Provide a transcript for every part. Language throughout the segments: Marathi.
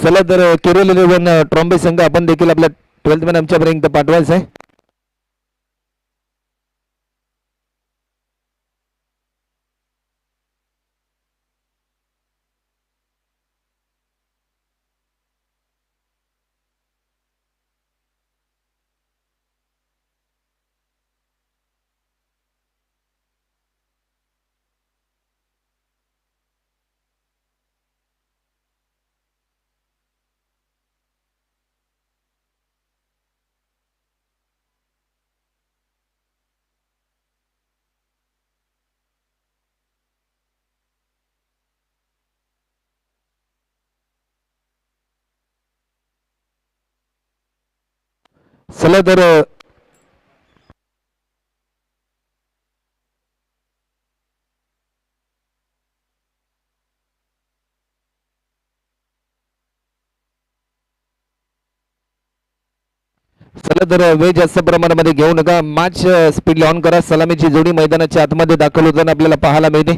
चला तर केरळ 11 ट्रॉम्बे संघ आपण देखील आपल्या 12th मॅन आमच्यापर्यंत पाठवायचं आहे. चला तर वेळ जास्त प्रमाणामध्ये घेऊ नका. मॅच स्पीड ऑन करा. सलामीची जोडी मैदानाच्या आतमध्ये दाखल होताना आपल्याला पाहायला मिळते.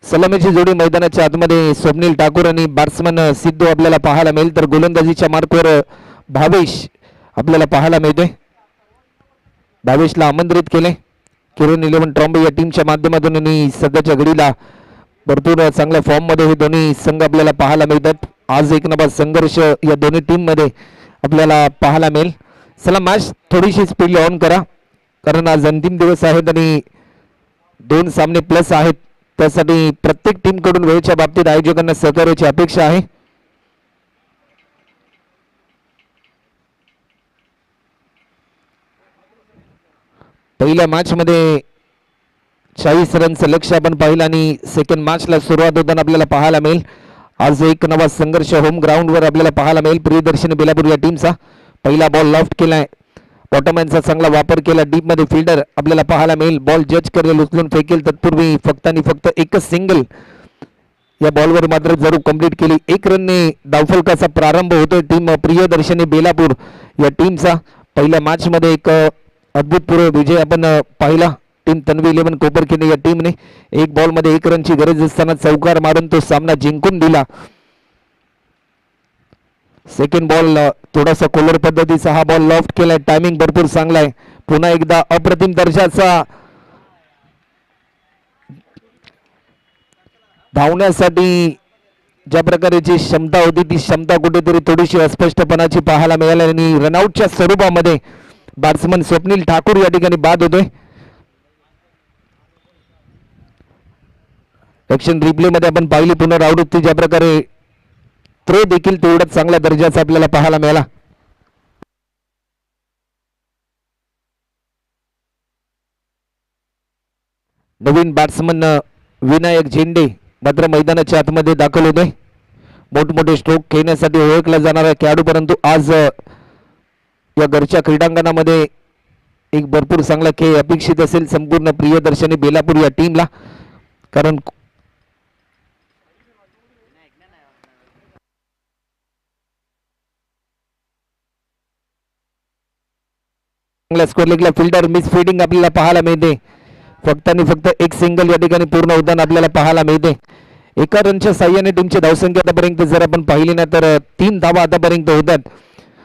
सलामीची जोडी मैदानाच्या आतमध्ये स्वप्नील ठाकूर आणि बॅट्समन सिद्धू आपल्याला पाहायला मिळेल. तर गोलंदाजीच्या मार्कवर भावेश आपल्याला पाहायला मिळते. भावेशला आमंत्रित केले केरळ 11 ट्रॉम्बे या टीमच्या माध्यमातून आणि सध्याच्या घडीला भरपूर चांगल्या फॉर्ममध्ये हे दोन्ही संघ आपल्याला पाहायला मिळतात. आज एक नवा संघर्ष या दोन्ही टीममध्ये आपल्याला पाहायला मिळेल. चला मॅच थोडीशी स्पीड ऑन करा, कारण आज अंतिम दिवस आहेत आणि 2 सामने प्लस आहेत. त्यासाठी प्रत्येक टीमकडून वेळेच्या बाबतीत आयोजकांना सहकार्याची अपेक्षा आहे. पहिल्या मॅच मध्ये 40 रनचं लक्ष्य आपण पाहिलं आणि सेकंड मॅचला सुरुवात होताना आपल्याला पाहायला मिळेल. आज एक नवा संघर्ष होम ग्राउंडवर आपल्याला पाहायला मिळेल. प्रियदर्शनी बेलापूर या टीमचा पहिला बॉल लॉफ्ट केलाय. बॉटमॅनचा चांगला वापर केला. डीप मध्ये फिल्डर आपल्याला पाहायला मिळेल. बॉल जज करेल, उचलून फेकेल. तत्पूर्वी फक्त आणि फक्त एकच सिंगल या बॉलवर मात्र जरूर कंप्लीट केली. 1 रनने धावफलकाचा प्रारंभ होतोय टीम प्रियदर्शनी बेलापूर या टीमचा. पहिल्या मॅच मध्ये एक अद्भुतपूर्व विजय आपण पाहिला टीम तन्वी 11 कोपरखिंड या टीमने. 1 बॉल मध्ये 1 रनची गरज असताना चौकार मारून तो सामना जिंकून दिला. सेकंड बॉल थोडासा कोलर पद्धतीचा हा बॉल लॉफ्ट केलाय. टायमिंग भरपूर चांगला आहे. पुन्हा एकदा अप्रतिम दर्जाचा धावण्यासाठी ज्या प्रकारची क्षमता होती ती क्षमता कुठेतरी थोडीशी अस्पष्टपणाची पाहायला मिळाली आणि रनआउटच्या स्वरूपामध्ये बॅट्समन स्वप्नील ठाकूर या ठिकाणी बाद होतोय. ॲक्शन रिप्ले मध्ये आपण पाहिली पुनरावृत्ती, ज्या प्रकारे थ्रो देखील तेवढाच चांगल्या दर्जाचा आपल्याला पाहायला मिळाला. नवीन बॅट्समन विनायक झेंडे मात्र मैदानाच्या आतमध्ये दाखल होते. मोठमोठे स्ट्रोक खेळण्यासाठी ओळखला जाणारा खेळाडू, परंतु आज या घरच्या क्रीडांगणामध्ये एक भरपूर चांगला खेळ अपेक्षित असेल संपूर्ण प्रियदर्शनी बेलापूर या टीमला. कारण चांगल्या स्कोर लेगला फिल्डर मिस फिल्डिंग आपल्याला पाहायला मिळते. फक्त आणि फक्त एक सिंगल या ठिकाणी पूर्ण होताना आपल्याला पाहायला मिळते. 1 रनच्या साह्याने टीमची धावसंख्या आतापर्यंत जर आपण पाहिली ना तर 3 धावा आतापर्यंत होतात.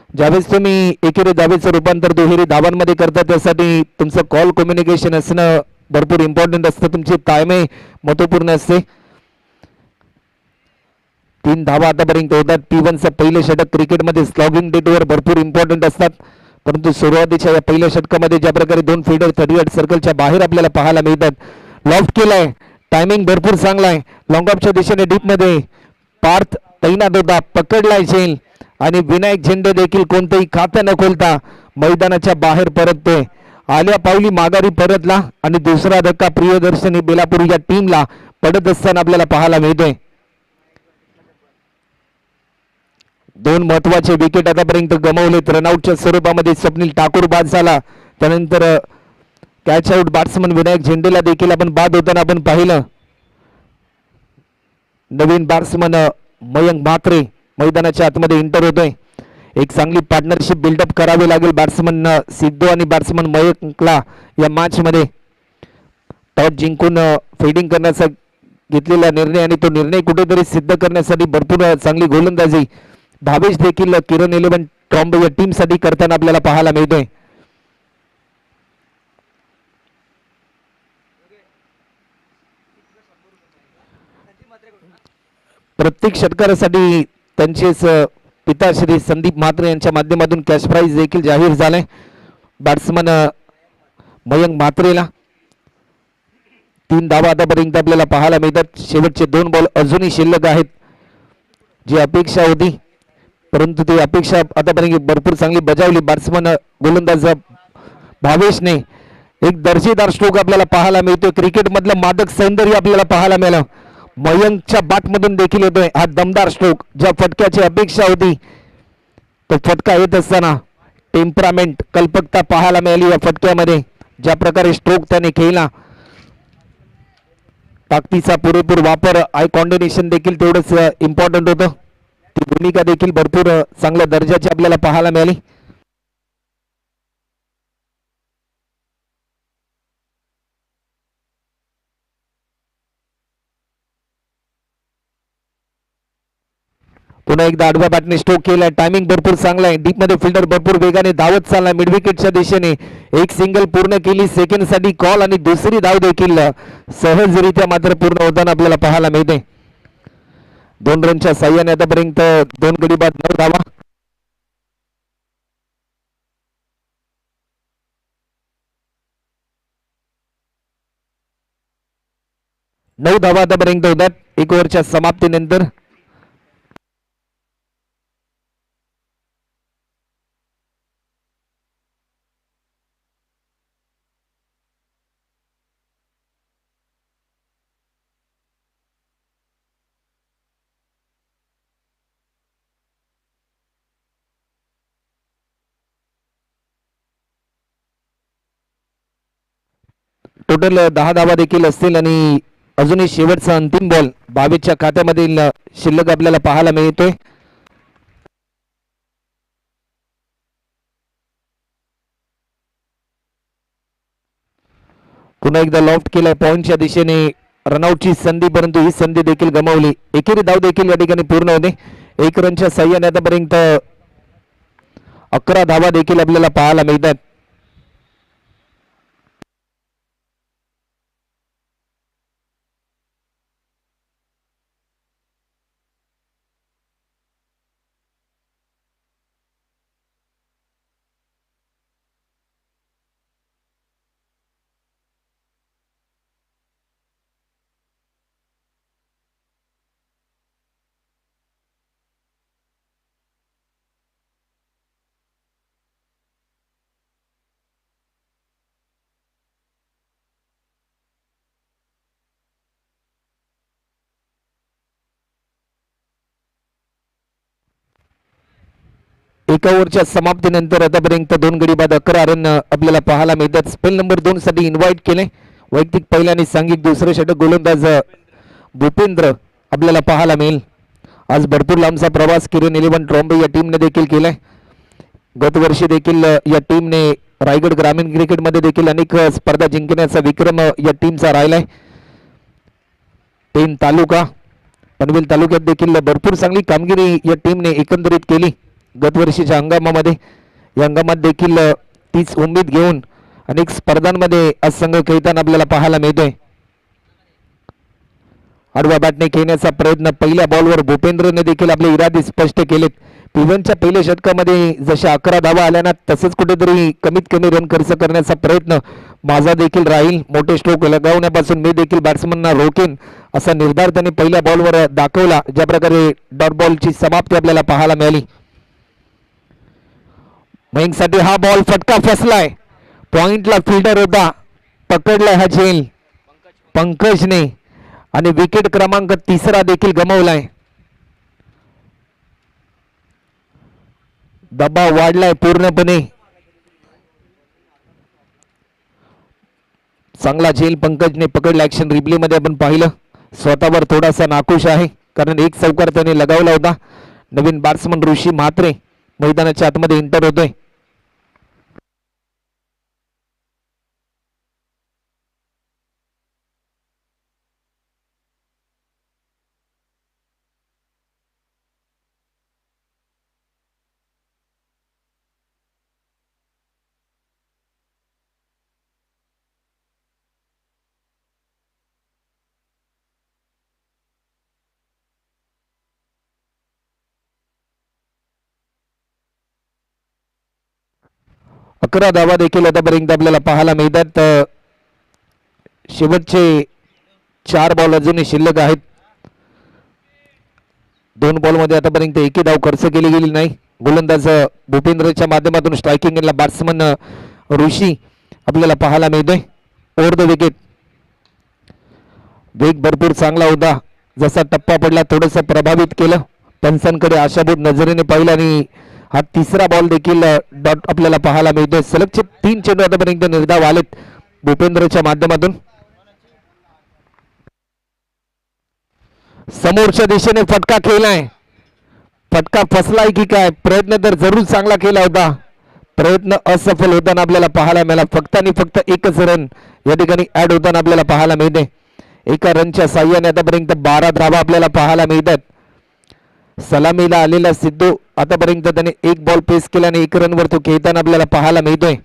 ज्यावेळेस तुम्ही एकेरी धावेचं रूपांतर दुहेरी धावांमध्ये करता त्यासाठी तुमचं कॉल कम्युनिकेशन असणं भरपूर इम्पॉर्टंट असतं. तुमची ताळमेळ महत्वपूर्ण असते. 3 धावा आतापर्यंत होतात. P1चं पहिलं षटक क्रिकेटमध्ये स्लॉगिंग डेटवर भरपूर इम्पॉर्टंट असतात, परंतु सुरुवातीच्या या पहिल्या षटकामध्ये ज्या प्रकारे 2 फिल्डर 38 सर्कलच्या बाहेर आपल्याला पाहायला मिळतात. लॉफ्ट केलाय. टायमिंग भरपूर चांगला आहे. लॉंग ऑफच्या दिशेने डीप मध्ये पार्थ तैनात होता. पकडलाय झेल आणि विनायक झेंडे देखील कोणतेही खातं न खोलता मैदानाच्या बाहेर परततोय. आल्या पावली माघारी परतला आणि दुसरा धक्का प्रियदर्शनी बेलापूर या टीमला पडत असताना आपल्याला पाहायला मिळतोय. 2 महत्वाचे विकेट आतापर्यंत गमावलेत. रनआउटच्या स्वरूपामध्ये स्वप्नील ठाकूर बाद झाला. त्यानंतर कॅच आउट बॅट्समन विनायक झेंडेला देखील आपण बाद होताना आपण पाहिलं. नवीन बॅट्समन मयंक म्हात्रे मैदानाच्या आतमध्ये एंटर होतोय. एक चांगली पार्टनरशिप बिल्डअप करावी लागेल बॅट्समन सिद्धू आणि बॅट्समन मयंकला या मॅच मध्ये. टॉस जिंकून फिल्डिंग करण्याचा घेतलेला निर्णय आणि तो निर्णय कुठेतरी सिद्ध करण्यासाठी भरपूर चांगली गोलंदाजी भावेश देखील किरण 11 ट्रॉम्बे या टीम साठी करताना आपल्याला पाहायला मिळतोय. प्रत्येक षटकारासाठी त्यांचेच पिता श्री संदीप म्हात्रे यांच्या माध्यमातून कॅश प्राइज देखील जाहीर झालाय. बॅट्समन मयंक म्हात्रेला 3 धावा आतापर्यंत आपल्याला पाहायला मिळतात. शेवटचे 2 बॉल अजूनही शिल्लक आहेत. जी अपेक्षा होती परंतु ती अपेक्षा आतापर्यंत भरपूर चांगली बजावली बॅट्समन गोलंदाज भावेशने. एक दर्जेदार स्ट्रोक आपल्याला पाहायला मिळतोय. क्रिकेट मधलं मादक सौंदर्य आपल्याला पाहायला मिळालं. मयंकच्या बॅटमधून देखील येतोय हा दमदार स्ट्रोक. ज्या फटक्याची अपेक्षा होती तो फटका येत असताना टेम्परामेंट कल्पकता पाहायला मिळाली या फटक्यामध्ये. ज्या प्रकारे स्ट्रोक त्याने खेळला, ताकदीचा पुरेपूर वापर, आय कॉर्डिनेशन देखील तेवढंच इम्पॉर्टंट होतं. ती भूमिका देखील भरपूर चांगल्या दर्जाची आपल्याला पाहायला मिळाली. पुन्हा एकदा आडव्या बॅटने स्ट्रोक केलाय. टायमिंग भरपूर चांगला आहे. डीप मध्ये फिल्डर भरपूर वेगाने धावत चाललाय मिड विकेटच्या दिशेने. एक सिंगल पूर्ण केली, सेकंड साठी कॉल आणि दुसरी धाव देखील सहजरित्या मात्र पूर्ण होताना आपल्याला पाहायला मिळते. 2 रनच्या साह्याने आतापर्यंत 2 गडी बाद 9 धावा. आतापर्यंत होतात 1 ओव्हरच्या समाप्तीनंतर. टोटल 10 धावा देखील असतील आणि अजूनही शेवटचा अंतिम बॉल 22च्या खात्यामधील शिल्लक आपल्याला पाहायला मिळतोय. पुन्हा एकदा लॉफ्ट केलाय पॉइंटच्या दिशेने. रनआउटची संधी परंतु ही संधी देखील गमावली. एकेरी धाव देखील या ठिकाणी पूर्ण होते. 1 रनच्या साह्याने आतापर्यंत 11 धावा देखील आपल्याला पाहायला मिळतात. एका ओव्हरच्या समाप्तीनंतर आतापर्यंत 2 गडी बाद 11 रन आपल्याला पाहायला मिळतात. स्पेल नंबर 2 साठी इन्व्हाइट केले. वैयक्तिक पहिल्या आणि सांघिक दुसरे षटक गोलंदाज भूपेंद्र आपल्याला पाहायला मिळेल. आज भरपूर लांबचा प्रवास किरण 11 ट्रॉम्बे या टीमने देखील केलाय. गतवर्षी देखील या टीमने रायगड ग्रामीण क्रिकेटमध्ये देखील अनेक स्पर्धा जिंकण्याचा विक्रम या टीमचा राहिलाय. 3 तालुका पनवेल तालुक्यात देखील भरपूर चांगली कामगिरी या टीमने एकंदरीत केली गतवर्षीच्या हंगामामध्ये. या हंगामात देखील तीच उमेद घेऊन अनेक स्पर्धांमध्ये आज संघ खेळताना आपल्याला पाहायला मिळतोय. आडव्या बॅटने खेळण्याचा प्रयत्न. पहिल्या बॉलवर भूपेंद्रने देखील आपले इरादे स्पष्ट केलेत. पिव्हनच्या पहिल्या षटकामध्ये जशा 11 धावा आल्या ना तसंच कुठेतरी कमीत कमी रन खर्च करण्याचा प्रयत्न माझा देखील राहील. मोठे स्ट्रोक लगावण्यापासून मी देखील बॅट्समनना रोखेन असा निर्धार त्याने पहिल्या बॉलवर दाखवला. ज्या प्रकारे डॉट बॉलची समाप्ती आपल्याला पाहायला मिळाली. मयंकसाठी हा बॉल फटका फसलाय. पॉइंटला फिल्डर होता, पकडलाय हा झेल पंकजने आणि विकेट क्रमांक 3 देखील गमावलाय. दबाव वाढलाय पूर्णपणे. चांगला झेल पंकजने पकडला. ऍक्शन रिप्ले मध्ये आपण पाहिलं. स्वतःवर थोडासा नाखुश आहे कारण एक चौकार त्याने लगावला होता. नवीन बॅट्समन ऋषी म्हात्रे मैदानाच्या आतमध्ये एंटर होतोय. 11 धावा देखील आतापर्यंत आपल्याला पाहायला मिळतात. शेवटचे 4 बॉल अजूनही शिल्लक आहेत. 2 बॉलमध्ये आतापर्यंत एकही धाव खर्च केली गेली नाही. गोलंदाज भूपेंद्रच्या माध्यमातून स्ट्रायकिंग एंडला बॅट्समन ऋषी आपल्याला पाहायला मिळतोय. Over the wicket. वेग भरपूर चांगला होता. जसा टप्पा पडला थोडंसं प्रभावित केलं. पंचांकडे आशाभूत नजरेने पाहिलं आणि हा तिसरा बॉल देखील डॉट आपल्याला पाहायला मिळतोय. सलगचे 3 चेंडू आतापर्यंत निर्धाव आलेत भूपेंद्रच्या माध्यमातून. समोरच्या दिशेने फटका केलाय. फटका फसलाय की काय? प्रयत्न तर जरूर चांगला केला होता. प्रयत्न असफल होताना आपल्याला पाहायला मिळाला. फक्त आणि फक्त एकच रन या ठिकाणी ऍड होताना आपल्याला पाहायला मिळते. एका रनच्या साह्याने आतापर्यंत 12 धावा आपल्याला पाहायला मिळतात. सलामीला आलेला सिद्धू आतापर्यंत त्याने 1 बॉल पेस केला आणि 1 रनवर तो खेळताना आपल्याला पाहायला मिळतोय.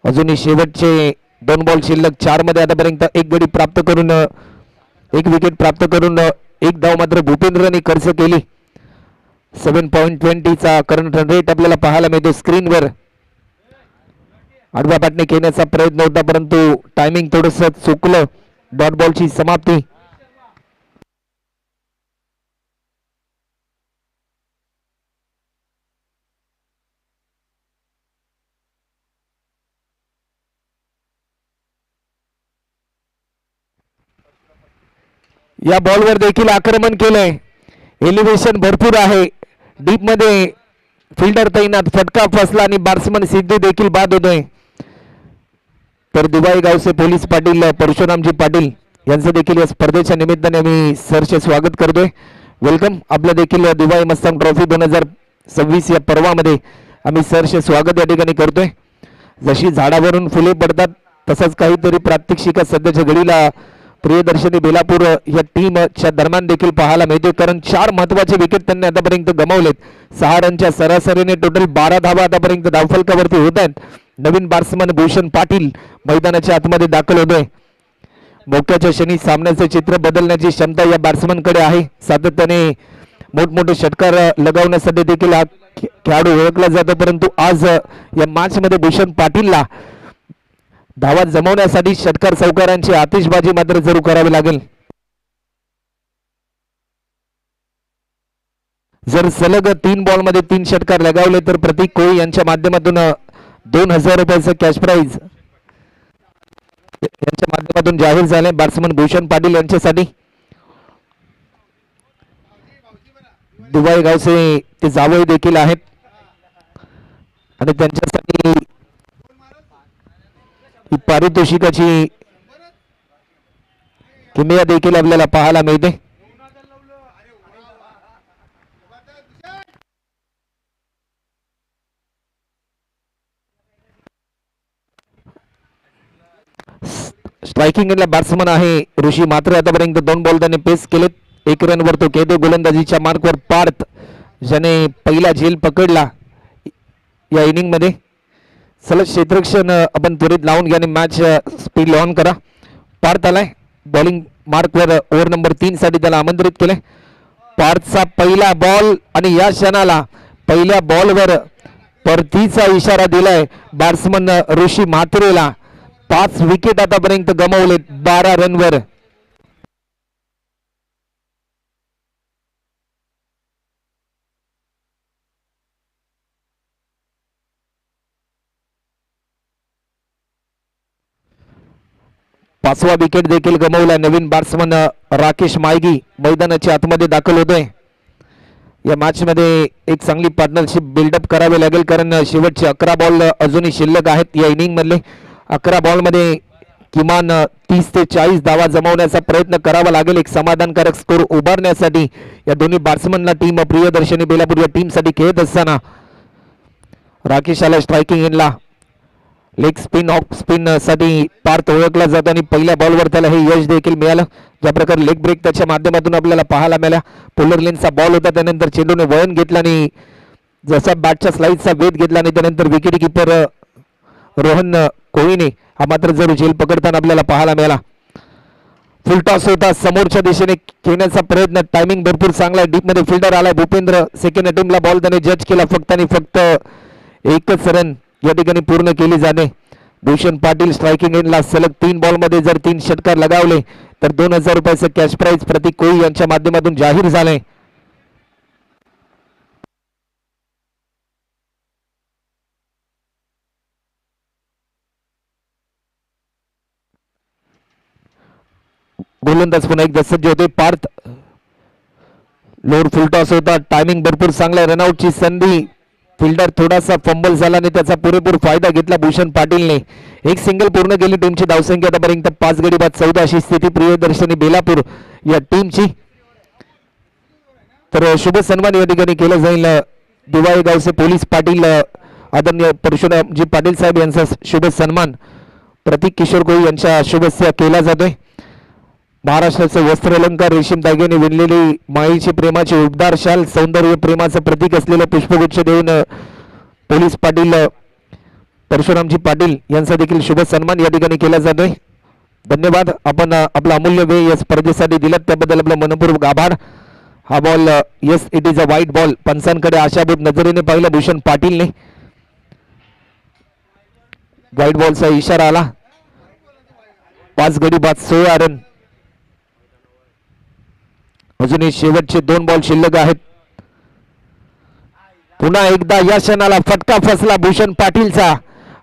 अजूनही शेवटचे 2 बॉल शिल्लक. 4 मध्ये आतापर्यंत 1 गडी प्राप्त करून 1 विकेट प्राप्त करून 1 धाव मात्र भूपेंद्रने खर्च केली. 7.20 चा करंट रन रेट आपल्याला पाहायला मिळतो स्क्रीनवर. आडव्या पाटणे खेळण्याचा प्रयत्न होता परंतु टायमिंग थोडस चुकलं. डॉट बॉलची समाप्ती. या बॉलवर देखील आक्रमण केलंय. एलिव्हेशन भरपूर आहे. डीप मध्ये फिल्डर तैनात. फटका फसला आणि बॅट्समन सिद्धू देखील बाद होतोय. तर दुबाई गावचे पोलीस पाटील परशुरामजी पाटील यांचं देखील या स्पर्धेच्या निमित्ताने आम्ही सरचे स्वागत करतोय. वेलकम. आपलं देखील दुबाई मस्तान ट्रॉफी 2026 या पर्वामध्ये आम्ही सरचे स्वागत या ठिकाणी करतोय. जशी झाडावरून फुले पडतात तसंच काहीतरी प्रात्यक्षिका सध्याच्या घडीला प्रियदर्शनी बेलापूर या टीमच्या दरम्यान देखील पाहायला मिळते. कारण 4 महत्वाचे विकेट त्यांनी आतापर्यंत गमावलेत. 6 रनच्या सरासरीने टोटल 12 धावा आतापर्यंत धावफलकावरती होत आहेत. नवीन बॅट्समन भूषण पाटील मैदानाच्या आतमध्ये दाखल होतोय. मोक्याच्या क्षणी सामन्याचे चित्र बदलण्याची क्षमता या बॅट्समनकडे आहे. सातत्याने मोठमोठे षटकार लगावण्यासाठी देखील हा खेळाडू ओळखला जातो. परंतु आज या मॅच मध्ये भूषण पाटीलला धावा जमवण्यासाठी षटकार चौकारांची आतिषबाजी मात्र जरूर करावी लागेल. जर सलग 3 बॉल मध्ये 3 षटकार लगावले तर प्रतीक कोळी यांच्या माध्यमातून 2000 रुपयाचं कॅश प्राइज यांच्या माध्यमातून जाहीर झाले बॅट्समन भूषण पाटील यांच्यासाठी. दुबाई गावचे ते जावई देखील आहेत आणि त्यांच्यासाठी पारितोषिकाची किमया देखील आपल्याला पाहायला मिळते. स्ट्रायकिंग एंडला बॅट्समन आहे ऋषी. मात्र आतापर्यंत 2 बॉल त्याने पेस केलेत. 1 रनवर तो खेळतो. गोलंदाजीच्या मार्कवर पार्थ ज्याने पहिला झेल पकडला या इनिंग मध्ये. सलग क्षेत्ररक्षण आपण त्वरित लावून घ्या आणि मॅच स्पीड ऑन करा. पार्थ आलाय बॉलिंग मार्कवर. ओव्हर नंबर 3 साठी त्याला आमंत्रित केले. पार्थचा पहिला बॉल आणि या क्षणाला पहिल्या बॉलवर परतीचा इशारा दिलाय बॅट्समन ऋषी म्हात्रेला. 5 विकेट आतापर्यंत गमावलेत 12 रनवर. पाचवा विकेट देखील गमावला. नवीन बॅट्समन राकेश मायगी मैदानाच्या आतमध्ये दाखल होतोय. या मॅच मध्ये एक चांगली पार्टनरशिप बिल्डअप करावी लागेल कारण शेवटचे 11 बॉल अजूनही शिल्लक आहेत. या इनिंग मधले 11 बॉल मध्ये किमान 30 ते 40 धावा जमवण्याचा प्रयत्न करावा लागेल. एक समाधानकारक स्कोर उभारण्यासाठी या दोन्ही बॅट्समनला टीम प्रियदर्शनी बेलापूर या टीम साठी खेळत असताना राकेश आला स्ट्रायकिंग एंडला. लेग स्पिन ऑफ स्पिन साठी पार्थ ओळखला जातो आणि पहिल्या बॉलवर त्याला हे यश देखील मिळालं. ज्या प्रकारे लेग ब्रेक त्याच्या माध्यमातून आपल्याला पाहायला मिळाला. पोलर लेनचा बॉल होता. त्यानंतर चेंडूने वळण घेतला आणि जसा बॅटच्या स्लाइडचा वेध घेतला आणि त्यानंतर विकेट किपर रोहन कोहलीने हा मात्र जरूर झेल पकडताना आपल्याला पाहायला मिळाला. फुल टॉस होता. समोरच्या दिशेने खेळण्याचा प्रयत्न. टायमिंग भरपूर चांगला आहे. डीप मध्ये फिल्डर आलाय भूपेंद्र. सेकंड अटेम्प्टला बॉल त्याने जज केला. फक्त आणि फक्त एकच रन या ठिकाणी पूर्ण केली जाणे. भूषण पाटील स्ट्रायकिंग एंडला सलग 3 बॉलमध्ये जर 3 षटकार लगावले तर 2000 रुपयाचं कॅश प्राइज प्रतीक कोळी यांच्या माध्यमातून जाहीर झाले. गोलंदाज पुन्हा एकदा सज्ज होते. पार्थ लोड फुलटॉस होता. टायमिंग भरपूर चांगला. रनआउटची संधी. फिल्डर थोडासा फंबल झाला आणि त्याचा पुरेपूर फायदा घेतला भूषण पाटीलने. एक सिंगल पूर्ण केली. टीमची धावसंख्या आतापर्यंत 5 गडी बाद 14 अशी स्थिती प्रियदर्शनी बेलापूर या टीमची. तर शुभ सन्मान या ठिकाणी केला जाईल. दिवाळी गावचे पोलीस पाटील आदरणीय परशुरामजी पाटील साहेब यांचा शुभ सन्मान प्रतीक किशोर कोळी यांच्या शुभेच्छा केला जातोय. महाराष्ट्राचे वस्त्र अलंकार रेशीम दागिने विणलेली माईची प्रेमाची उबदार शाल सौंदर्य प्रेमाचं प्रतीक असलेलं पुष्पगुच्छ देऊन पोलीस पाटील परशुरामजी पाटील यांचा देखील शुभ सन्मान या ठिकाणी केला जातोय. धन्यवाद. आपण आपला अमूल्य वेळ या स्पर्धेसाठी दिलात त्याबद्दल आपलं मनपूर्वक आभार. हा ball yes it is a वाईट बॉल. पंचांकडे आशाभूत नजरेने पाहिलं भूषण पाटीलने. वाईट बॉलचा इशारा आला. 5 गडी बाद 16 रन. अजूनही शेवटचे 2 बॉल शिल्लक आहेत. पुन्हा एकदा या क्षणाला फटका फसला भूषण पाटीलचा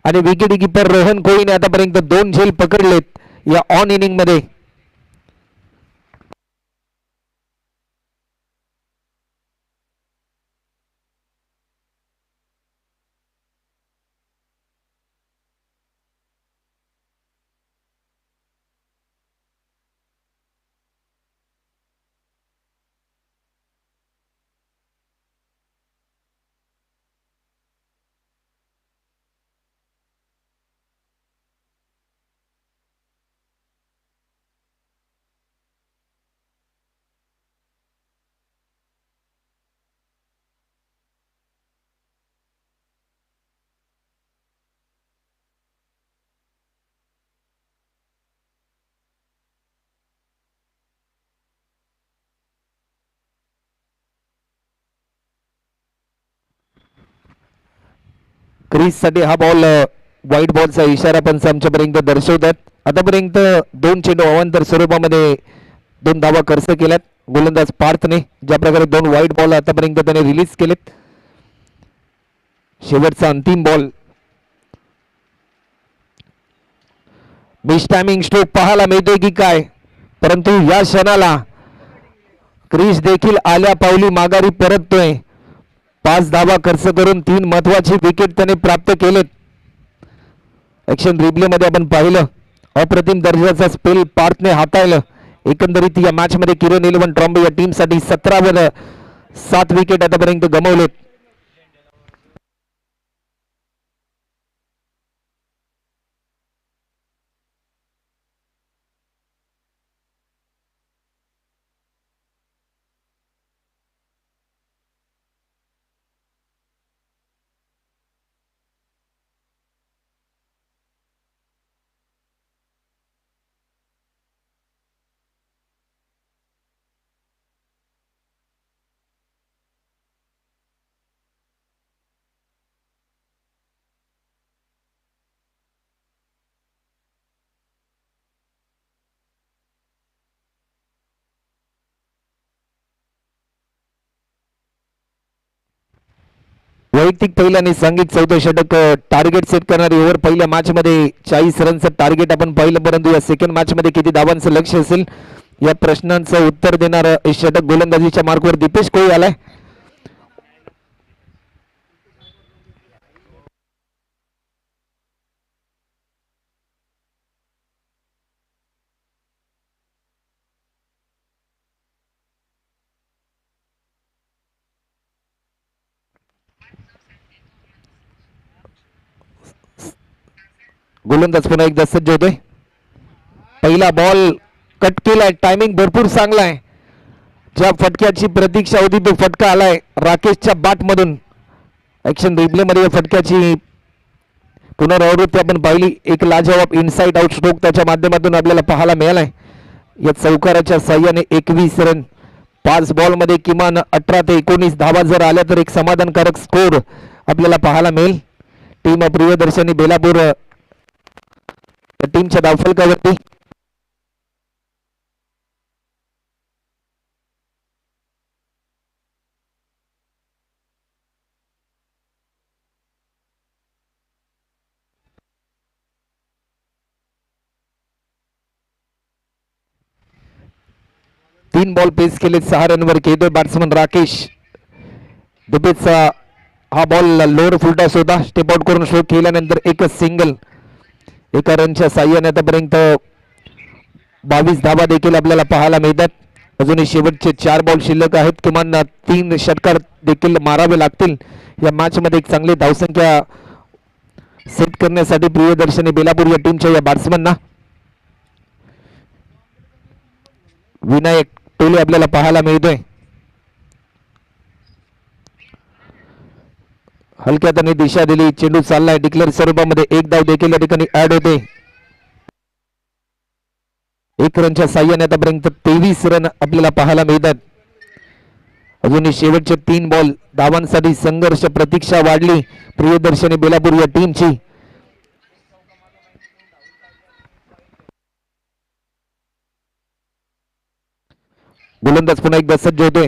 आणि विकेट कीपर रोहन कोळीने आतापर्यंत 2 झेल पकडलेत या ऑन इनिंग मध्ये. क्रीज साठी हा बॉल व्हाईट बॉलचा इशारा पंच आमच्यापर्यंत दर्शवतात. आतापर्यंत 2 चेंडू अवांतर स्वरूपामध्ये 2 धावा खर्च केल्यात गोलंदाज पार्थने. ज्या प्रकारे 2 व्हाईट बॉल आतापर्यंत त्याने रिलीज केलेत. शेवटचा अंतिम बॉल. मिस टायमिंग स्ट्रोक पाहायला मिळतोय की काय, परंतु या क्षणाला क्रीज देखील आल्या पावली माघारी परततोय. 5 धावा खर्च करून 3 महत्वाची विकेट त्याने प्राप्त केलेत. ऍक्शन रिप्ले मध्ये आपण पाहिलं अप्रतिम दर्जाचा स्पेल पार्थने हाताळलं. एकंदरीत या मॅच मध्ये किरण 11 ट्रॉम्बे या टीम साठी 17 वर 7 विकेट आतापर्यंत गमावलेत. वैयक्तिक पहिला आणि सांघिक 14 षटक टार्गेट सेट करणारी ओव्हर. पहिल्या मॅच मध्ये 40 रनचं टार्गेट आपण पाहिलं, परंतु या सेकंड मॅच मध्ये किती धावांचं लक्ष असेल या प्रश्नांचं उत्तर देणार षटक गोलंदाजीच्या मार्कवर दीपेश कोळी आलाय. गोलंदाज पुन्हा एकदा सज्ज होतोय. पहिला बॉल कट केलाय. टायमिंग भरपूर चांगला आहे. ज्या फटक्याची प्रतीक्षा होती तो फटका आलाय राकेशच्या बॅट मधून. ऍक्शन रिप्ले मध्ये या फटक्याची पुनरावृत्ती आपण पाहिली. एक लाजवाब इनसाइड आउट स्ट्रोक त्याच्या माध्यमातून आपल्याला पाहायला मिळालाय. या चौकाराच्या साह्याने 21 रन 5 बॉल मध्ये किमान 18 ते 19 धावा जर आल्या तर एक समाधानकारक स्कोर आपल्याला पाहायला मिळेल. टीम प्रियदर्शनी बेलापूर टीमच्या धावफलकावरती 3 बॉल पेस केले 6 रनवर खेळतोय बॅट्समन राकेश दुबेचा हा बॉल लोअर फुलटॉस होता स्टेप आउट करून स्ट्रोक केल्यानंतर एकच सिंगल एका रनच्या साह्याने आतापर्यंत 22 धावा देखील आपल्याला पाहायला मिळतात अजूनही शेवटचे 4 बॉल शिल्लक आहेत किमान 3 षटकार देखील मारावे लागतील या मॅच मध्ये एक चांगली धावसंख्या सेट करण्यासाठी प्रियदर्शनी बेलापूर या टीमच्या या बॅट्समनना विनायक टोले आपल्याला पाहायला मिळतोय हलक्या त्याने दिशा दिली चेंडू चाललाय डिक्लेअर स्वरूपामध्ये एक धाव देखील या ठिकाणी ऍड होते 1 रनच्या साह्याने आतापर्यंत 23 रन आपल्याला पाहायला मिळतात अजूनही शेवटचे 3 बॉल धावांसाठी संघर्ष प्रतीक्षा वाढली प्रियदर्शनी बेलापूर या टीमची गोलंदाज पुन्हा एकदा सज्ज होतोय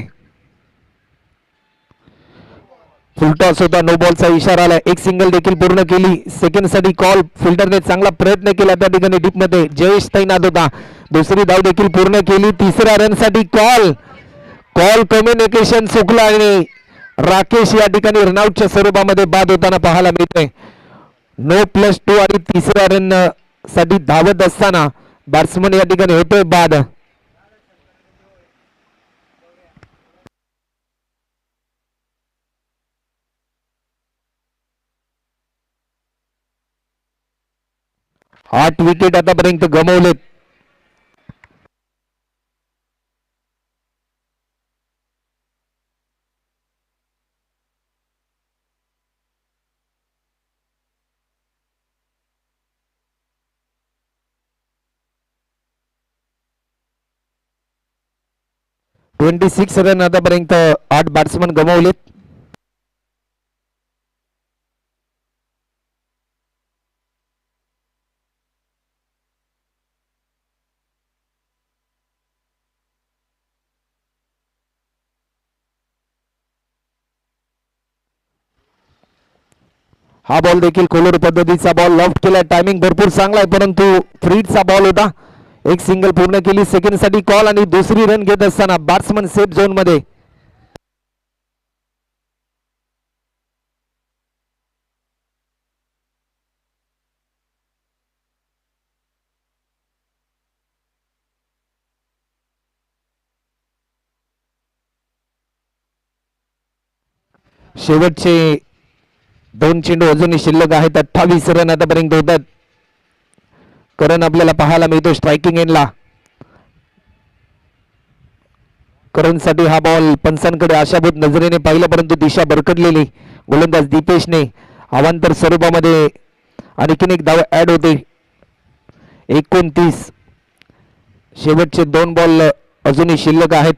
फुलटॉस होता नो बॉलचा इशारा आला एक सिंगल देखील पूर्ण केली सेकंड साठी कॉल फिल्डरने चांगला प्रयत्न केला त्या ठिकाणी डीप मध्ये जयेश तैनात होता दुसरी धाव देखील पूर्ण केली तिसऱ्या रन साठी कॉल कम्युनिकेशन चुकलं आणि राकेश या ठिकाणी रनआउटच्या स्वरूपामध्ये बाद होताना पाहायला मिळतोय नो +2 आणि तिसऱ्या रन साठी धावत असताना बॅट्समन या ठिकाणी होतोय बाद 8 विकेट आतापर्यंत गमावलेत (26 रन आतापर्यंत 8 बॅट्समन गमावलेत हा बॉल देखील कोलर पद्धतीचा बॉल लॉफ्ट केला टायमिंग भरपूर चांगला आहे परंतु फ्रीडचा बॉल होता एक सिंगल पूर्ण केली सेकंड साठी कॉल आणि दुसरी रन घेत असताना बॅट्समन सेफ झोन मध्ये शेवटचे 2 चेंडू अजूनही शिल्लक आहेत 28 रन आतापर्यंत होतात करण आपल्याला पाहायला मिळतो स्ट्रायकिंग एंडला करणसाठी हा बॉल पंचांकडे आशाभूत नजरेने पाहिलं परंतु दिशा भरकटलेली गोलंदाज दीपेशने अवांतर स्वरूपामध्ये आणखीन एक धाव ऍड होते 29 शेवटचे 2 बॉल अजूनही शिल्लक आहेत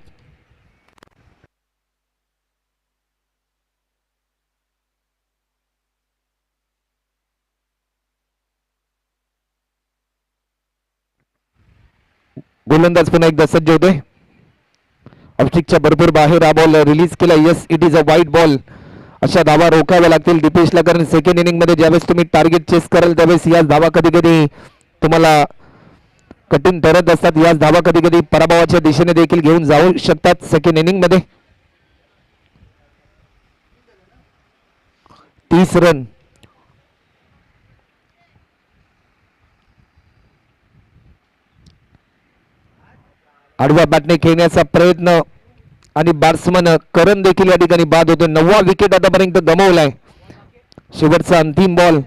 गोलंदाज पुन्हा एकदा सज्ज होते ऑब्स्टिकच्या भरपूर बाहेर हा बॉल रिलीज केला यस इट इज अ वाईट बॉल अशा धावा रोखाव्या लागतील दीपेशला कारण सेकंड इनिंग मध्ये ज्यावेळेस तुम्ही टार्गेट चेस कराल त्यावेळेस याच धावा कधी कधी तुम्हाला कठीण ठरत असतात याच धावा कधी कधी पराभवाच्या दिशेने देखील घेऊन जाऊ शकतात सेकंड इनिंग मध्ये 30 रन आडव्या बॅटने खेळण्याचा प्रयत्न आणि बॅट्समन करण देखील या ठिकाणी बाद होतो 9वा विकेट आतापर्यंत गमावलाय शेवटचा अंतिम बॉल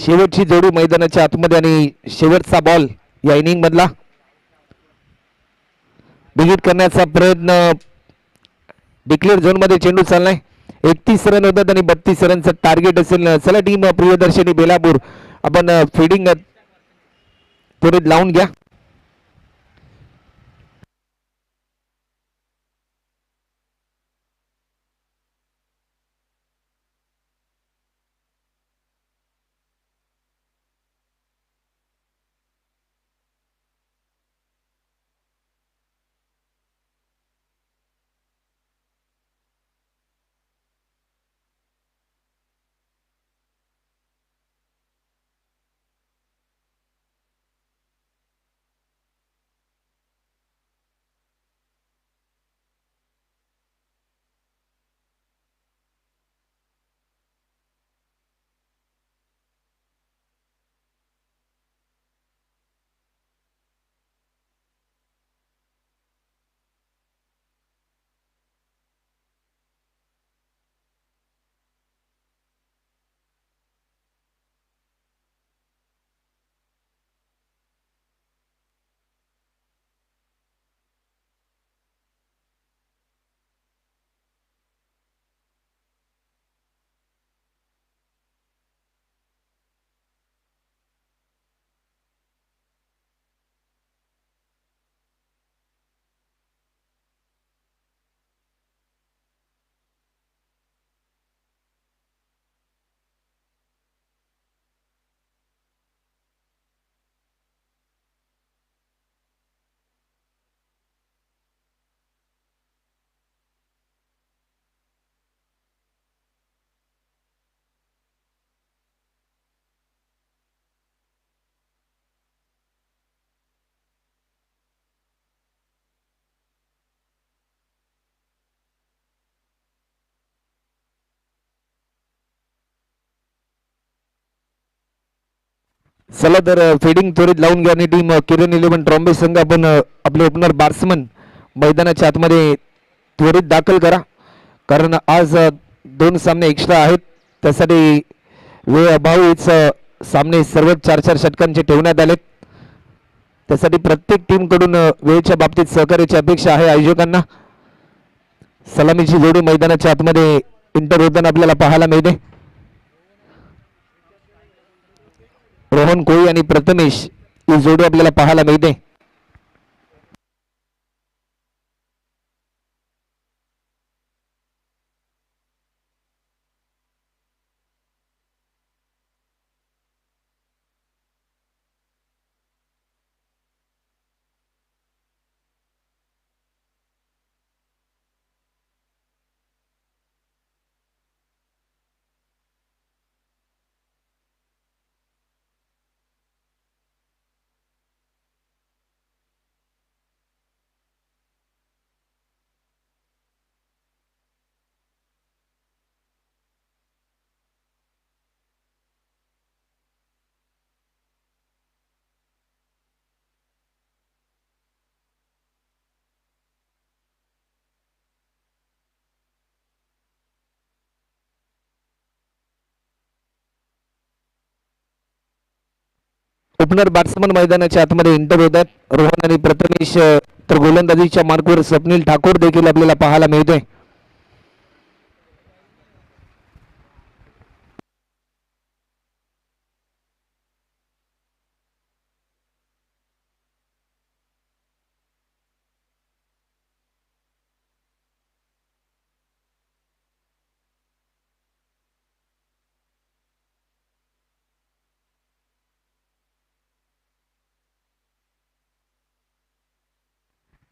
शेवटची जोडी मैदानाच्या आतमध्ये आणि शेवटचा बॉल या इनिंग मधला बिगिट करण्याचा प्रयत्न. डिक्लेअर झोन मध्ये चेंडू चाललाय. 31 रन होतात आणि 32 रनचं टार्गेट असेल. चला टीम प्रियदर्शनी बेलापूर, आपण फिडिंग त्वरित लावून घ्या. चला तर फिडिंग त्वरित लावून घ्या आणि टीम किरण 11 ट्रॉम्बे संघ आपण आपले ओपनर बॅट्समन मैदानाच्या आतमध्ये त्वरित दाखल करा, कारण आज 2 सामने एक्स्ट्रा आहेत. त्यासाठी वेळ अभावीच सामने सर्व 4-4 षटकांचे ठेवण्यात आलेत. त्यासाठी प्रत्येक टीम कडून वेळेच्या बाबतीत सहकार्याची अपेक्षा आहे आयोजकांना. सलामीची जोडी मैदानाच्या आतमध्ये इंटर होताना आपल्याला पाहायला मिळते. रोहन कोळी आणि प्रथमेश ही जोडी आपल्याला पाहायला मिळते. ओपनर बॅट्समन मैदानाच्या आतमध्ये एंटर होतात. रोहन आणि प्रथमेश, तर गोलंदाजीच्या मार्कवर स्वप्नील ठाकूर देखील आपल्याला पाहायला मिळतोय.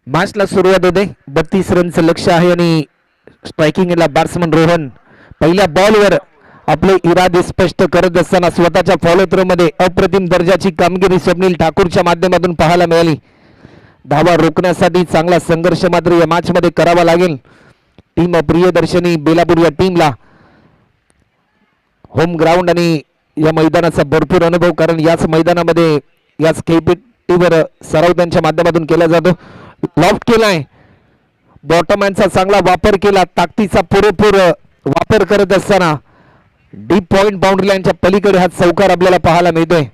मॅचला सुरुवात होते. 32 रनचं लक्ष आहे आणि स्ट्रायकिंगला बॅट्समन रोहन पहिल्या बॉलवर आपले इरादे स्पष्ट करत असताना स्वतःच्या फॉलो थ्रो मध्ये अप्रतिम दर्जाची कामगिरी स्वप्नील ठाकूरच्या माध्यमातून पाहायला मिळाली. धावा रोखण्यासाठी चांगला संघर्ष मात्र या मॅच मध्ये करावा लागेल. टीम प्रियदर्शनी बेलापूर या टीमला होम ग्राउंड आणि या मैदानाचा भरपूर अनुभव, कारण याच मैदानामध्ये याच खेळपट्टीवर सराव त्यांच्या माध्यमातून केला जातो. लॉफ्ट केलाय, बॉटमॅनचा चांगला वापर केला, ताकदीचा पुरेपूर वापर करत असताना डीप पॉइंट बाउंड्री लाईनच्या पलीकडे हा चौकार आपल्याला पाहायला मिळतोय.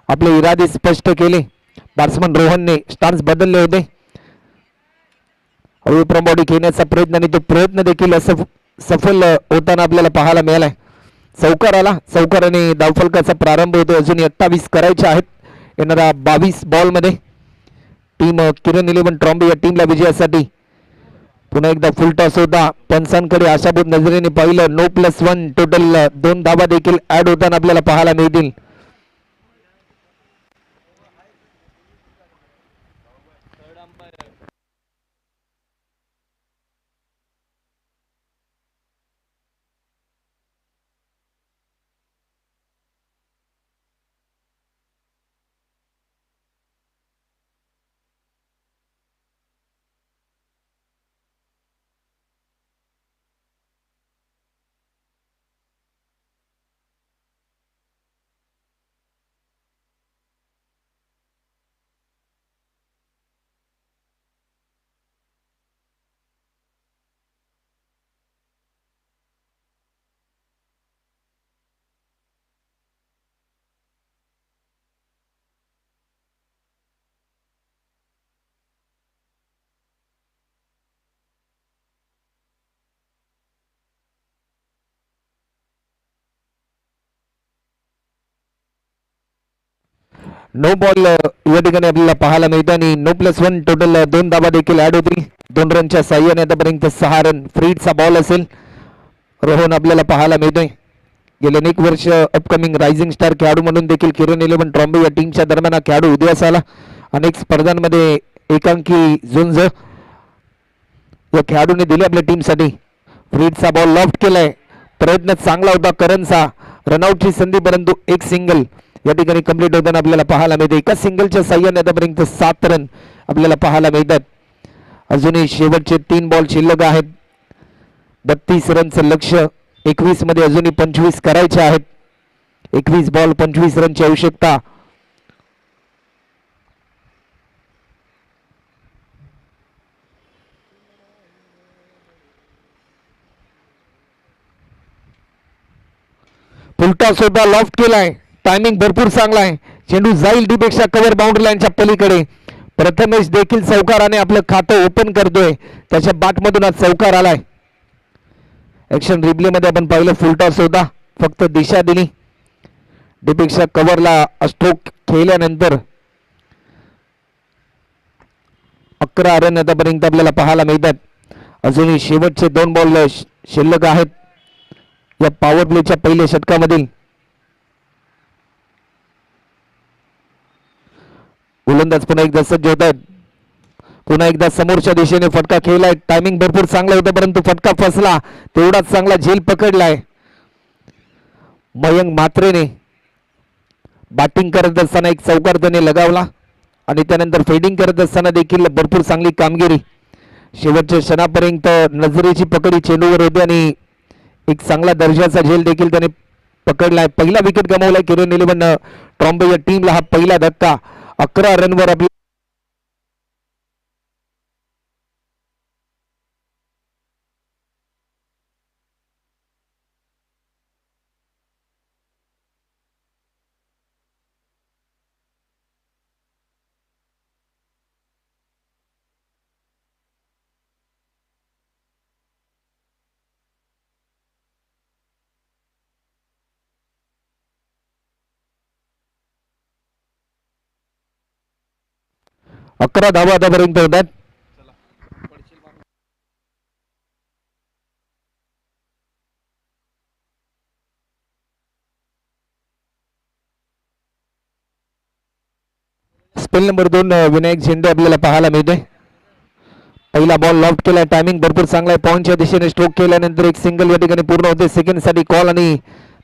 आपले इरादे स्पष्ट केले. बॅट्समन रोहनने स्टान्स बदलले होते. अविप्रम बॉडी घेण्याचा प्रयत्न आणि तो प्रयत्न देखील सफल होताना आपल्याला पाहायला मिळालाय. चौकार आला. चौकाराने धावफलकाचा प्रारंभ होतो. अजून 28 करायचे आहेत येणाऱ्या 22 बॉलमध्ये. टीम किरण 11 ट्रॉम्बे या टीमला विजयासाठी पुन्हा एकदा फुल टॉस होता. पंचांकडे आशाभूत नजरेने पाहिलं. नो +1 टोटल 2 धावा देखील ऍड होताना आपल्याला पाहायला मिळतील. नो बॉल या ठिकाणी आपल्याला पाहायला मिळतं आणि नो +1 टोटल 2 धावा देखील ऍड होतील. 2 रनच्या साह्याने आतापर्यंत 6 रन. फ्रीडचा बॉल असेल. रोहन आपल्याला पाहायला मिळतोय. गेले अनेक वर्ष अपकमिंग रायझिंग स्टार खेळाडू म्हणून देखील किरण 11 ट्रॉम्बे या टीमच्या दरम्यान हा खेळाडू उदयास आला. अनेक स्पर्धांमध्ये एकांकी झुंज या खेळाडूने दिले आपल्या टीमसाठी. फ्रीडचा बॉल लॉफ्ट केलाय. प्रयत्न चांगला होता करणचा. रनआउटची संधी परंतु एक सिंगल या ठिकाणी कंप्लीट होताना आपल्याला पाहायला मिळते. एका सिंगलच्या साह्याने आतापर्यंत 7 रन आपल्याला पाहायला मिळतात. अजूनही शेवटचे 3 बॉल शिल्लक आहेत. 32 रनचं लक्ष्य. 21 मध्ये अजूनही 25 करायचे आहेत. 21 बॉल 25 रनची आवश्यकता. फुलटा सुद्धा लॉफ्ट केलाय. टायमिंग भरपूर चांगला आहे. चेंडू जाईल डीपेक्षा कव्हर बाउंड्री लाईनच्या पलीकडे. प्रथमेश देखील चौकाराने आपलं खातं ओपन करतोय. त्याच्या बॅटमधून आज चौकार आलाय. ऍक्शन रिप्ले मध्ये आपण पाहिलं फुलटॉस होता. फक्त दिशा दिली. डीपेक्षा कव्हरला स्ट्रोक खेळल्यानंतर 11 रन आतापर्यंत आपल्याला पाहायला मिळतात. अजूनही शेवटचे 2 बॉल शिल्लक आहेत या पॉवर प्लेच्या पहिल्या षटकामधील. गोलंदाज पुन्हा एकदा सज्ज होत आहेत. पुन्हा एकदा समोरच्या दिशेने फटका खेळलाय. टायमिंग भरपूर चांगला होता परंतु फटका फसला. तेवढाच चांगला झेल पकडलाय मयंक म्हात्रेने. बॅटिंग करत असताना एक चौकार त्याने लगावला आणि त्यानंतर फिल्डिंग करत असताना देखील भरपूर चांगली कामगिरी. शेवटच्या क्षणापर्यंत नजरेची पकडी चेंडूवर होती आणि एक चांगला दर्जाचा झेल देखील त्याने पकडलाय. पहिला विकेट गमावलाय किरण 11 ट्रॉम्बे या टीमला. हा पहिला धक्का. 11 रनवर आपली 11 धावा आतापर्यंत होतात. स्पेल नंबर 2 विनायक झेंडे आपल्याला पाहायला मिळते. पहिला बॉल लॉफ्ट केलाय. टायमिंग भरपूर चांगला आहे. पॉईंटच्या दिशेने स्ट्रोक केल्यानंतर एक सिंगल या ठिकाणी पूर्ण होते. सेकंड साठी कॉल आणि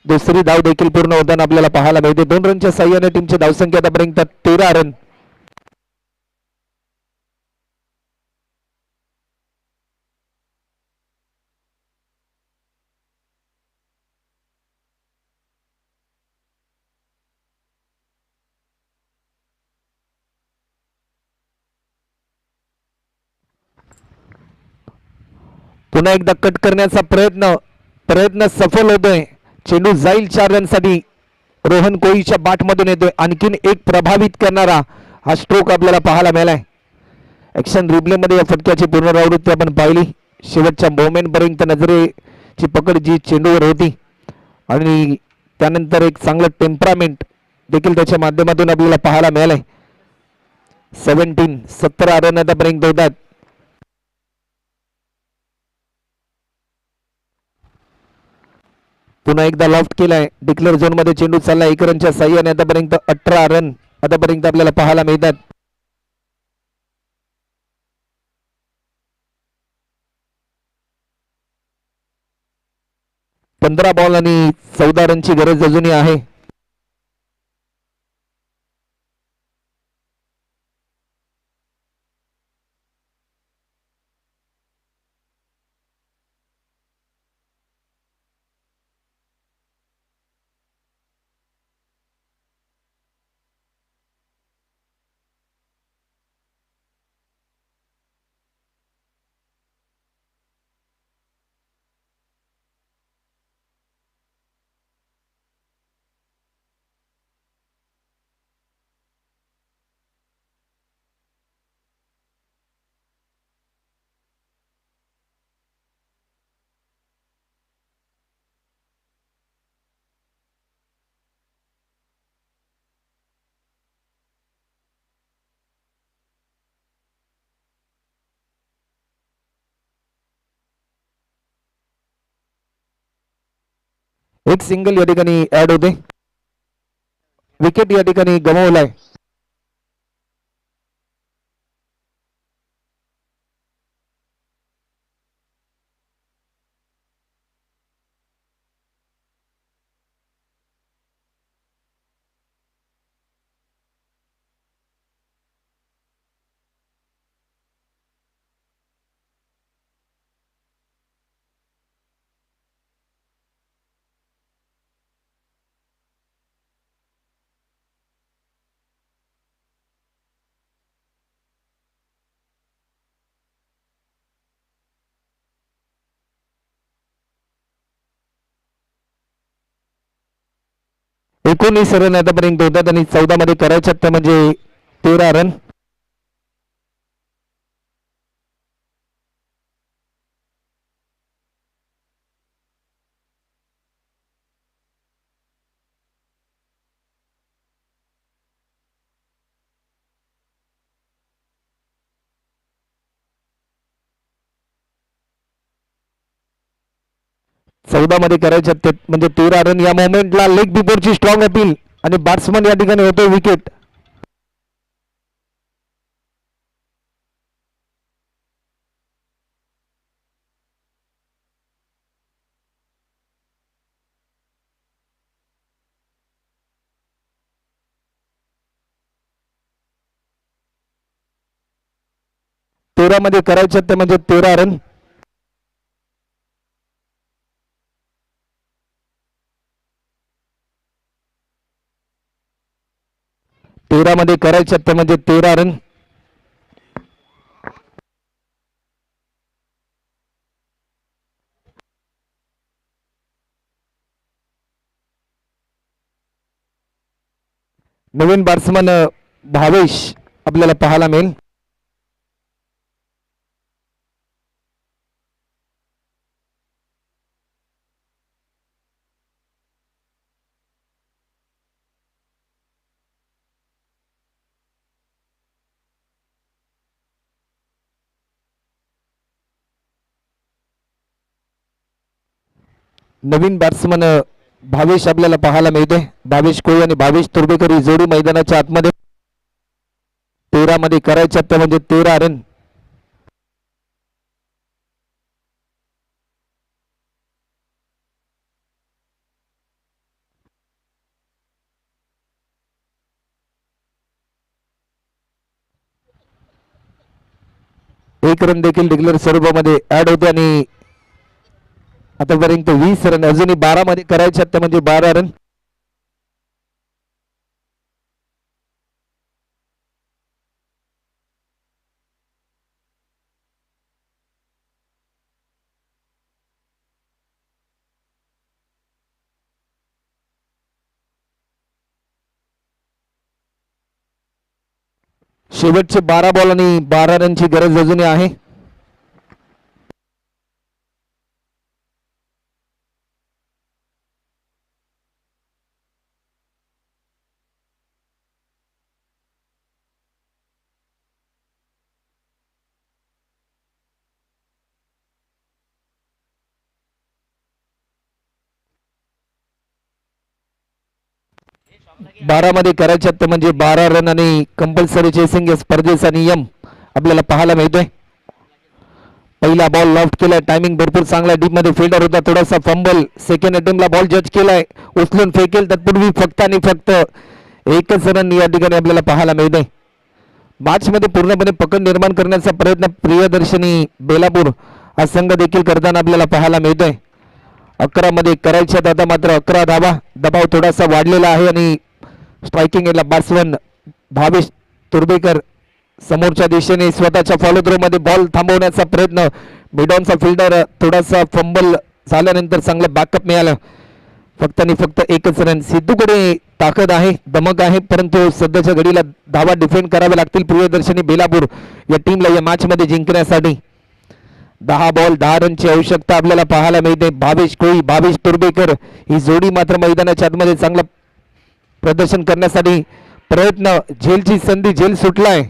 दुसरी धाव देखील पूर्ण होताना आपल्याला पाहायला मिळते. 2 रनच्या साह्याने टीमची धावसंख्या आतापर्यंत 13 रन. पुन्हा एकदा कट करण्याचा प्रयत्न सफल होतोय. चेंडू जाईल 4 रनसाठी. रोहन कोळीच्या बॅटमधून येतोय. आणखीन एक प्रभावित करणारा हा स्ट्रोक आपल्याला पाहायला मिळालाय. ॲक्शन रिप्लेमध्ये या फटक्याची पुनरावृत्ती आपण पाहिली. शेवटच्या मोमेंटपर्यंत नजरेची पकड जी चेंडूवर होती आणि त्यानंतर एक चांगलं टेम्परामेंट देखील त्याच्या माध्यमातून आपल्याला पाहायला मिळालंय. 17 रन आतापर्यंत होतात. पुन्हा एकदा लॉफ्ट केलाय. डिक्लेअर झोन मध्ये चेंडू चालला 1 रनच्या साह्याने. आतापर्यंत 18 रन आतापर्यंत आपल्याला पाहायला मिळतात. 15 बॉल आणि 14 रनची गरज अजूनही आहे. एक सिंगल या ठिकाणी ऍड होते. विकेट या ठिकाणी गमावलाय. एकोणीस रन आतापर्यंत होतात आणि 14 मध्ये करायच्यात त्या म्हणजे 13 रन. चौदा मध्ये करायचे ते म्हणजे 13 रन. या मोमेंटला लेग बिफोरची स्ट्रॉंग अपील आणि बॅट्समन या ठिकाणी होतो विकेट. तेरा मध्ये करायचे ते म्हणजे 13 रन. तेरा मध्ये करायचे ते म्हणजे 13 रन. नवीन बॅट्समन भावेश आपल्याला पाहायला मिळेल. नवीन बॅट्समन भावेश आपल्याला पाहायला मिळते. भावेश कोळी आणि भावेश तुर्बेकर ही जोडी मैदानाच्या आतमध्ये. 13 मध्ये करायच्या त्या म्हणजे 13 रन. एक रन देखील डिक्लेअर स्वरूपामध्ये ऍड होते आणि आतापर्यंत 20 रन. अजूनही 12 मध्ये करायचे त्या म्हणजे 12 रन. शेवटचे 12 बॉल आणि 12 रनची गरज अजूनही आहे. बारामध्ये करायच्यात तर म्हणजे 12 रन आणि कंपल्सरी चेसिंग या स्पर्धेचा नियम आपल्याला पाहायला मिळतोय. पहिला बॉल लॉफ्ट केलाय, टायमिंग भरपूर चांगला, डीप मध्ये फिल्डर होता, थोडासा फंबल. सेकंड अटेम्प्टला बॉल जज केलाय, उचलून फेकेल तत्पूर्वी फक्त आणि फक्त एकच रन या ठिकाणी आपल्याला पाहायला मिळतोय. मॅच मध्ये पूर्णपणे पकड निर्माण करण्याचा प्रयत्न प्रियदर्शनी बेलापूर हा संघ देखील करताना आपल्याला पाहायला मिळतोय. 11 मध्ये करायच्यात आता मात्र 11 धावा, दबाव थोडासा वाढलेला आहे आणि स्ट्रायकिंग एला बॅट्समन भावेश तुर्बेकर समोरच्या दिशेने स्वतःच्या फॉलो थ्रो मध्ये बॉल थांबवण्याचा प्रयत्न. मिडॉनचा फिल्डर थोडासा फंबल झाल्यानंतर चांगलं बॅकअप मिळालं, फक्त आणि फक्त एकच रन. सिद्धूकडे ताकद आहे, धमक आहे, परंतु सध्याच्या घडीला धावा डिफेंड कराव्या लागतील प्रियदर्शनी बेलापूर या टीमला या मॅच मध्ये जिंकण्यासाठी. 10 बॉल 10 रनची आवश्यकता आपल्याला पाहायला मिळते. भावेश कोळी भावेश तुर्बेकर ही जोडी मात्र मैदानाच्या आतमध्ये चांगलं प्रदर्शन करण्यासाठी प्रयत्न. झेलची संधी, झेल सुटलाय.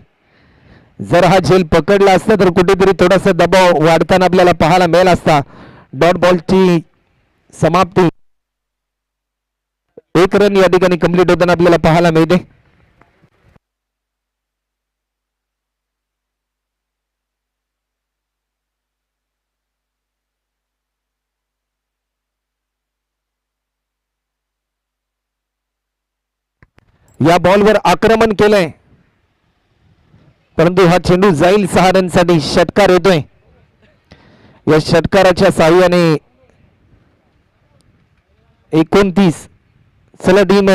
जर हा झेल पकडला असता तर कुठेतरी थोडासा दबाव वाढताना आपल्याला पाहायला मिळाला असता. डॉट बॉलची समाप्ती, 1 रन या ठिकाणी कंप्लीट होताना आपल्याला पाहायला मिळते. या बॉलवर आक्रमण केलंय, परंतु हा चेंडू जाईल 6 रनसाठी. षटकार येतोय, या षटकाराच्या साह्याने 29. चला टीम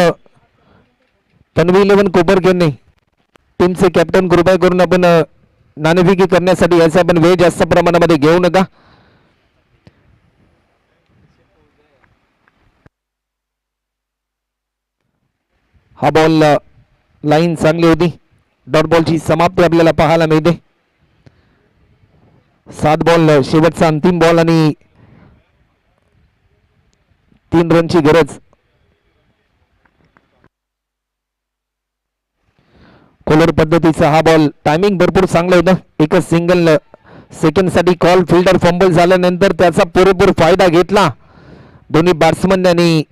तन्वी 11 कोपरखेडणे टीमचे कॅप्टन कृपया करून आपण नाणेफेकी करण्यासाठी याचा आपण वेळ जास्त प्रमाणामध्ये घेऊ नका. हा बॉल लाईन चांगली होती. डॉट बॉलची समाप्ती आपल्याला पाहायला मिळते. 7 बॉल शेवटचा अंतिम बॉल आणि 3 रनची गरज. कोलर पद्धतीचा हा बॉल, टायमिंग भरपूर चांगलं होतं. एकच सिंगल सेकंड साठी कॉल, फिल्डर फंबल झाल्यानंतर त्याचा पुरेपूर फायदा घेतला दोन्ही बॅट्समन आणि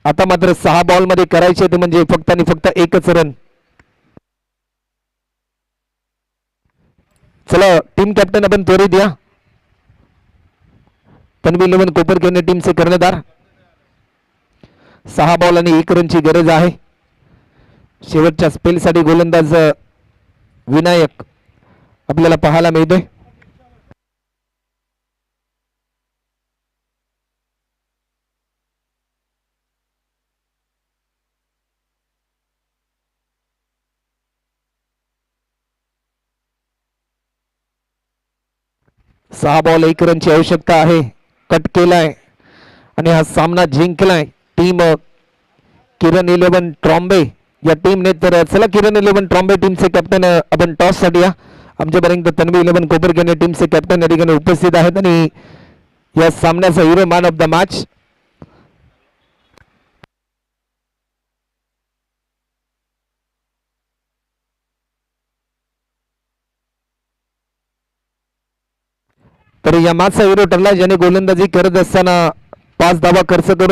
आता मात्र 6 बॉल मध्ये करायचे ते म्हणजे फक्त आणि फक्त एकच रन. चला टीम कॅप्टन आपण त्वरित या. तन्वी 11 कोपरखेडणे टीमचे कर्णधार. 6 बॉल आणि 1 रनची गरज आहे. शेवटच्या स्पेलसाठी गोलंदाज विनायक आपल्याला पाहायला मिळतोय. सहा बॉल 1 रनची आवश्यकता आहे. कट केलाय आणि हा सामना जिंकलाय टीम किरण 11 ट्रॉम्बे या टीमने. तर चला किरण 11 ट्रॉम्बे टीमचे कॅप्टन आपण टॉस साठी या. आमच्यापर्यंत तन्वी 11 कोपरखेडणे टीमचे कॅप्टन या ठिकाणी उपस्थित आहेत आणि या सामन्याचा hero man of the match तर या मॅचचा हिरो ठरला ज्याने गोलंदाजी करत असताना 5 धावा खर्च करून